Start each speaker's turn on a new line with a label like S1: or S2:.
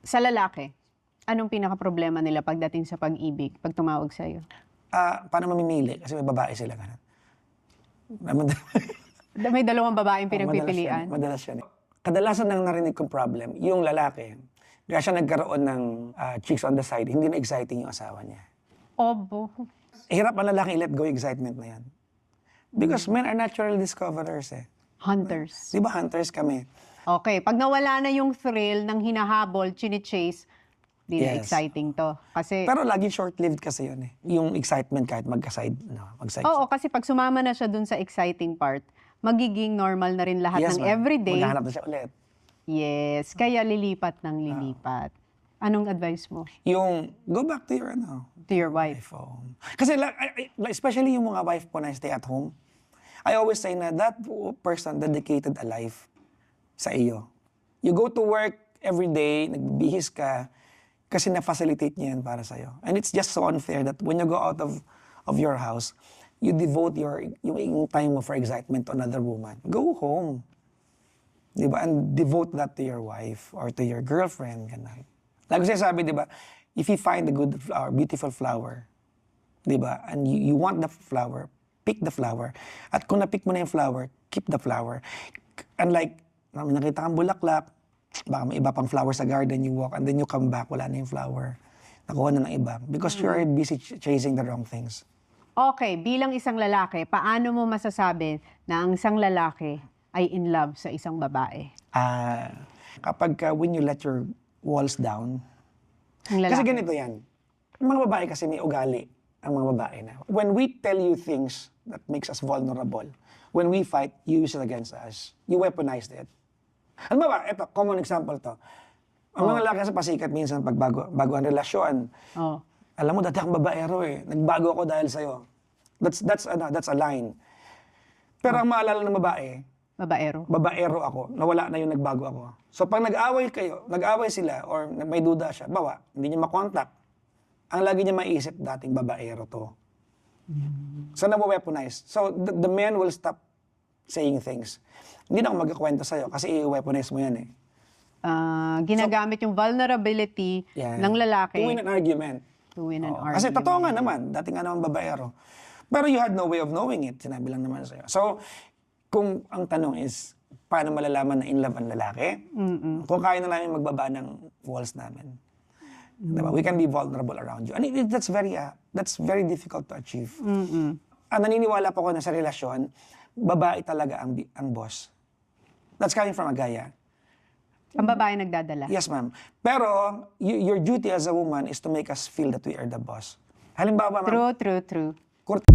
S1: Sa lalaki, anong pinaka-problema nila pagdating sa pag-ibig, pag tumawag sa'yo?
S2: Paano mamimili? Kasi may babae sila. Ganun.
S1: May dalawang babaeng
S2: Madalas
S1: pinagpipilian?
S2: Madalas yan. Kadalasan nang narinig kong problem, yung lalaki, kaya siya nagkaroon ng chicks on the side, hindi na exciting yung asawa niya.
S1: Obo.
S2: Hirap ang lalaki i-let go yung excitement na yan. Because men are natural discoverers eh.
S1: Hunters.
S2: Di ba hunters kami?
S1: Okay, pag nawala na yung thrill ng hinahabol, chine-chase, di na
S2: Yes.
S1: exciting to. Kasi,
S2: Pero laging short-lived kasi yun eh. Yung excitement kahit mag-side.
S1: oo, kasi pag sumama na siya dun sa exciting part, magiging normal na rin lahat ng
S2: ma'am.
S1: everyday.
S2: Maghahanap na siya ulit.
S1: Yes, kaya lilipat ng lilipat. Anong advice mo
S2: Yung, go back to your
S1: to your wife?
S2: iPhone. Kasi especially yung mga wife ko na stay at home, I always say na that person dedicated a life sa iyo. You go to work every day, nagbibihis ka, kasi na-facilitate niya yan para sa'yo. And it's just so unfair that when you go out of your house, you devote yung time mo for excitement to another woman. Go home. Di ba? And devote that to your wife or to your girlfriend. Ganun. Like ko sabi, di ba? If you find a good flower, beautiful flower, di ba? And you want the flower, pick the flower. At kung na-pick mo na yung flower, keep the flower. Unlike, may nakita kang bulaklak, baka may iba pang flower sa garden, you walk, and then you come back, wala na yung flower. Nakuha na ng iba. Because you're busy chasing the wrong things.
S1: Okay, bilang isang lalaki, paano mo masasabi na ang isang lalaki ay in love sa isang babae?
S2: Kapag when you let your walls down,
S1: Ang lalaki.
S2: kasi ganito yan. Ang mga babae kasi may ugali ang mga babae na. When we tell you things that makes us vulnerable, when we fight, you use it against us. You weaponized it. Ano ba? Ito, common example to. Ang mga lalaki sa pasikat minsan pag bago ang relasyon,
S1: Oh.
S2: alam mo, dati akong babaero eh. Nagbago ako dahil sa'yo. That's a line. Pero ang maalala ng babae,
S1: Babaero.
S2: babaero ako, nawala na yung nagbago ako. So pag nag-away sila, or may duda siya, bawa, hindi niya makontak. Ang lagi niya maiisip, dating babaero to. So na-weaponize. So the man will stop saying things. Hindi na ako magkakwento sa'yo kasi i-weaponize mo yan eh.
S1: Ginagamit yung vulnerability
S2: Yan.
S1: ng lalaki
S2: To win an argument.
S1: to win an
S2: Oo.
S1: argument.
S2: Kasi totoo nga naman, dating nga naman babaero. Pero you had no way of knowing it. Sinabi lang naman sa'yo. So, kung ang tanong is, paano malalaman na in love ang lalaki? Kung kaya na namin magbaba ng walls namin. Diba? We can be vulnerable around you. And that's very difficult to achieve. Naniniwala po ko na sa relasyon, babae talaga ang boss. That's coming from a guy, ah.
S1: Ang babae nagdadala.
S2: Yes, ma'am. Pero, your duty as a woman is to make us feel that we are the boss. Halimbawa, ma'am,
S1: True.
S2: kurt-